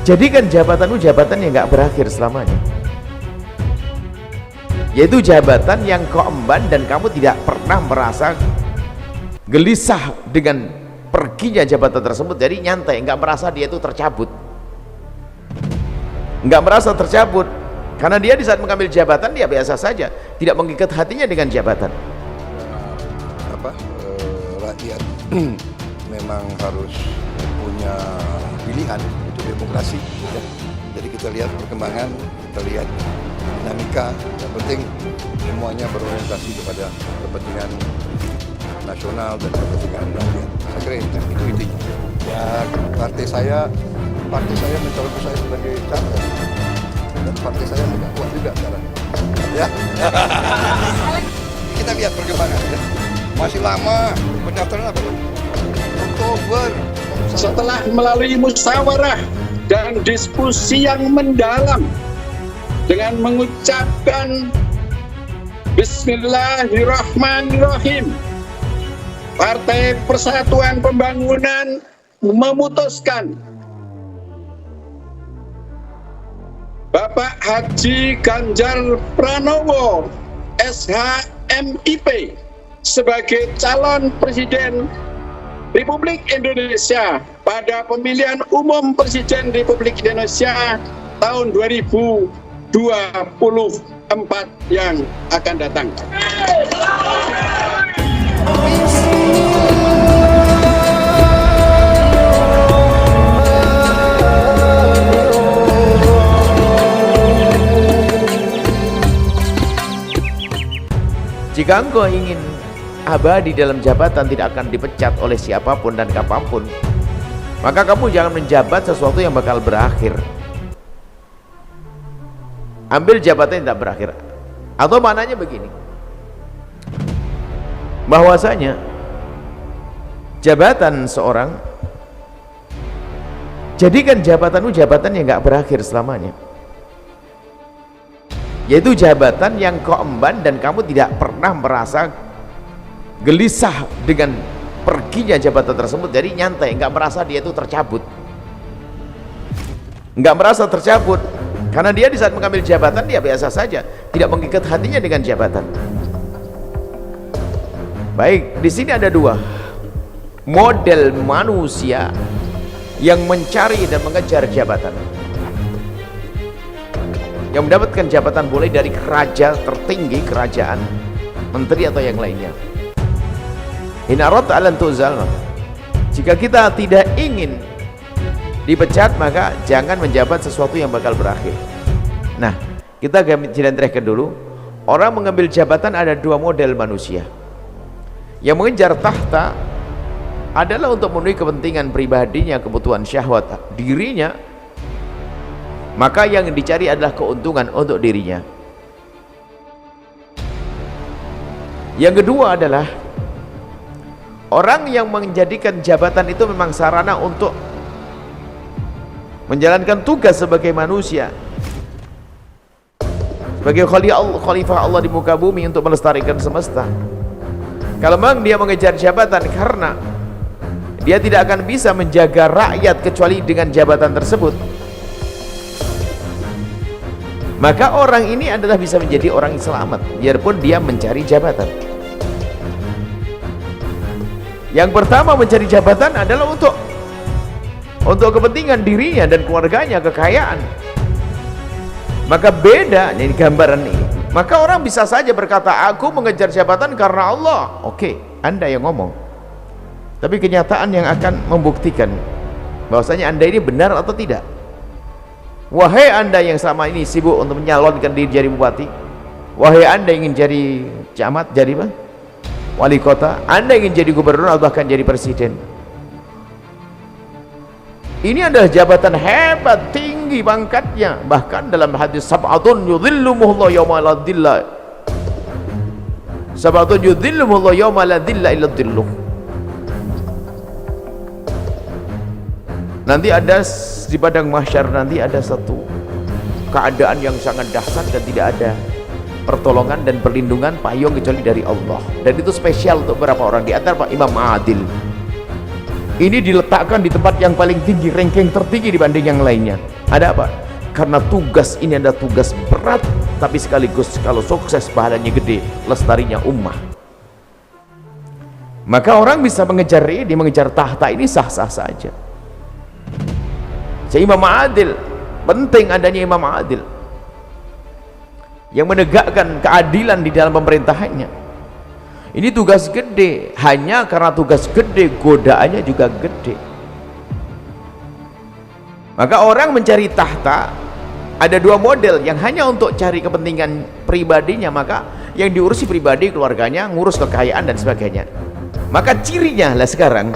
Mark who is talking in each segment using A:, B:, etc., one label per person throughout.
A: Jadikan jabatanmu jabatan yang gak berakhir selamanya, yaitu jabatan yang kau emban dan kamu tidak pernah merasa gelisah dengan perginya jabatan tersebut. Jadi nyantai, nggak merasa dia itu tercabut, nggak merasa tercabut, karena dia di saat mengambil jabatan dia biasa saja, tidak mengikat hatinya dengan jabatan.
B: Rakyat memang harus punya pilihan, itu demokrasi ya. Jadi kita lihat perkembangan, kita lihat dinamika, yang penting semuanya berorientasi kepada kepentingan nasional dan kepentingan rakyat. Saya kira itu intinya. Ya, partai saya mencalonkan saya sebagai capres dan partai saya tidak kuat juga sekarang. Ya, kita lihat perkembangan ya. Masih lama pendaftaran apa? Oktober.
C: Setelah melalui musyawarah dan diskusi yang mendalam dengan mengucapkan Bismillahirrahmanirrahim, Partai Persatuan Pembangunan memutuskan Bapak Haji Ganjar Pranowo SHMIP sebagai calon Presiden Republik Indonesia pada pemilihan umum Presiden Republik Indonesia tahun 2024 yang akan datang.
A: Jika engkau ingin abadi dalam jabatan, tidak akan dipecat oleh siapapun dan kapanpun, maka kamu jangan menjabat sesuatu yang bakal berakhir. Ambil jabatan yang tidak berakhir. Atau maknanya begini, bahwasanya jabatan seorang, jadikan jabatanmu jabatan yang gak berakhir selamanya, yaitu jabatan yang kau emban dan kamu tidak pernah merasa gelisah dengan perginya jabatan tersebut. Jadi nyantai, nggak merasa dia itu tercabut, nggak merasa tercabut, karena dia di saat mengambil jabatan dia biasa saja, tidak mengikat hatinya dengan jabatan. Baik, di sini ada dua model manusia yang mencari dan mengejar jabatan, yang mendapatkan jabatan mulai dari raja tertinggi kerajaan, menteri atau yang lainnya. In aradta an tuzal, jika kita tidak ingin dipecat, maka jangan menjabat sesuatu yang bakal berakhir. Nah, kita jelentrehkan dulu. Orang mengambil jabatan ada dua model manusia. Yang mengejar tahta adalah untuk memenuhi kepentingan pribadinya, kebutuhan syahwat dirinya, maka yang dicari adalah keuntungan untuk dirinya. Yang kedua adalah orang yang menjadikan jabatan itu memang sarana untuk menjalankan tugas sebagai manusia, sebagai khalifah Allah di muka bumi untuk melestarikan semesta. Kalau memang dia mengejar jabatan karena dia tidak akan bisa menjaga rakyat kecuali dengan jabatan tersebut, maka orang ini adalah bisa menjadi orang yang selamat biarpun dia mencari jabatan. Yang pertama, mencari jabatan adalah untuk kepentingan dirinya dan keluarganya, kekayaan. Maka beda ini gambaran ini. Maka orang bisa saja berkata, aku mengejar jabatan karena Allah. Oke, Anda yang ngomong, tapi kenyataan yang akan membuktikan bahwasanya Anda ini benar atau tidak. Wahai Anda yang selama ini sibuk untuk menyalonkan diri jadi bupati, wahai Anda yang ingin jadi camat, jadi apa? Wali kota, Anda ingin jadi gubernur atau bahkan jadi presiden, ini adalah jabatan hebat, tinggi pangkatnya. Bahkan dalam hadis, sab'atun yudhillumuhullahu yawma la dhilla, sab'atun yudhillumuhullahu yawma la dhilla illa dhilluh. Nanti ada di padang mahsyar, nanti ada satu keadaan yang sangat dahsyat dan tidak ada pertolongan dan perlindungan payung kecuali dari Allah, dan itu spesial untuk beberapa orang. Di antara Pak Imam Adil ini diletakkan di tempat yang paling tinggi, ranking tertinggi dibanding yang lainnya. Ada apa? Karena tugas ini adalah tugas berat, tapi sekaligus kalau sukses pahalanya gede, lestarinya ummah. Maka orang bisa mengejar ini, mengejar tahta ini sah-sah saja. Imam adil, penting adanya imam adil yang menegakkan keadilan di dalam pemerintahannya. Ini tugas gede, hanya karena tugas gede godaannya juga gede. Maka orang mencari tahta ada dua model, yang hanya untuk cari kepentingan pribadinya, maka yang diurusi pribadi, keluarganya, ngurus kekayaan dan sebagainya. Maka cirinya lah sekarang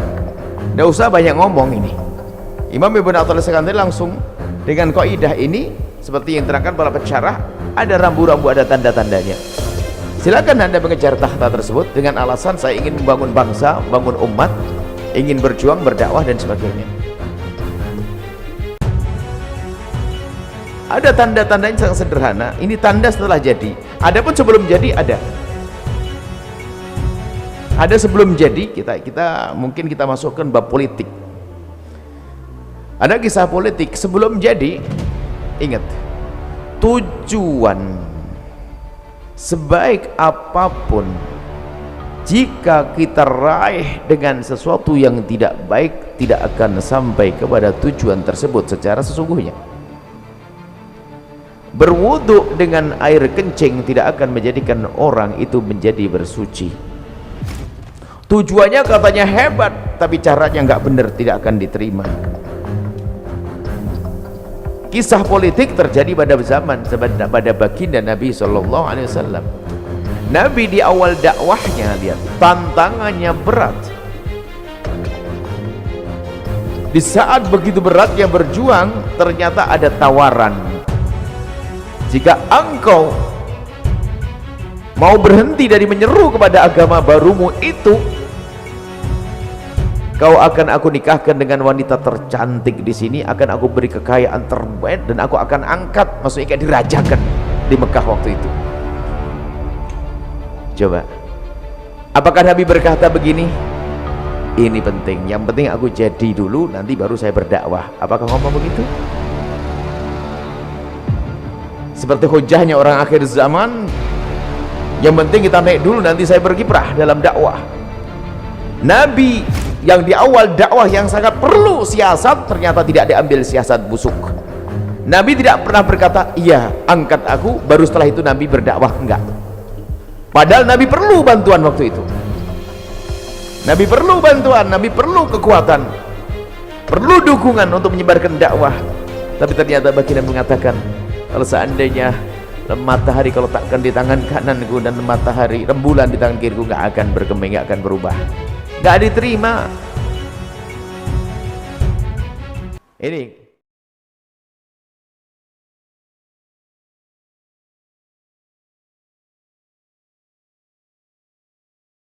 A: nggak usah banyak ngomong. Ini Imam Ibn Athaillah Iskandari langsung dengan kaidah ini, seperti yang terangkan para pensyarah, ada rambu-rambu, ada tanda-tandanya. Silakan Anda mengejar tahta tersebut dengan alasan saya ingin membangun bangsa, membangun umat, ingin berjuang, berdakwah dan sebagainya. Ada tanda-tanda yang sangat sederhana. Ini tanda setelah jadi. Adapun sebelum jadi ada. Ada sebelum jadi, kita mungkin kita masukkan bab politik. Ada kisah politik sebelum jadi. Ingat, tujuan sebaik apapun, jika kita raih dengan sesuatu yang tidak baik, tidak akan sampai kepada tujuan tersebut secara sesungguhnya. Berwudu dengan air kencing tidak akan menjadikan orang itu menjadi bersuci. Tujuannya katanya hebat, tapi caranya nggak benar, tidak akan diterima. Kisah politik terjadi pada zaman pada baginda Nabi SAW. Nabi di awal dakwahnya, lihat, tantangannya berat. Di saat begitu beratnya berjuang, ternyata ada tawaran. Jika engkau mau berhenti dari menyeru kepada agama barumu itu, kau akan aku nikahkan dengan wanita tercantik di sini, akan aku beri kekayaan terbaik, dan aku akan angkat, maksudnya dirajakan di Mekah waktu itu. Coba, apakah Nabi berkata begini? Ini penting, yang penting aku jadi dulu, nanti baru saya berdakwah. Apakah ngomong begitu? Seperti hujahnya orang akhir zaman, yang penting kita naik dulu, nanti saya berkiprah dalam dakwah. Nabi yang di awal dakwah yang sangat perlu siasat, ternyata tidak diambil siasat busuk. Nabi tidak pernah berkata, iya angkat aku, baru setelah itu Nabi berdakwah. Enggak. Padahal Nabi perlu bantuan waktu itu. Nabi perlu bantuan, Nabi perlu kekuatan, perlu dukungan untuk menyebarkan dakwah. Tapi ternyata baginda mengatakan, kalau seandainya matahari kalau takkan di tangan kananku dan matahari rembulan di tangan kiriku, nggak akan berkembang, nggak akan berubah, nggak diterima. Ini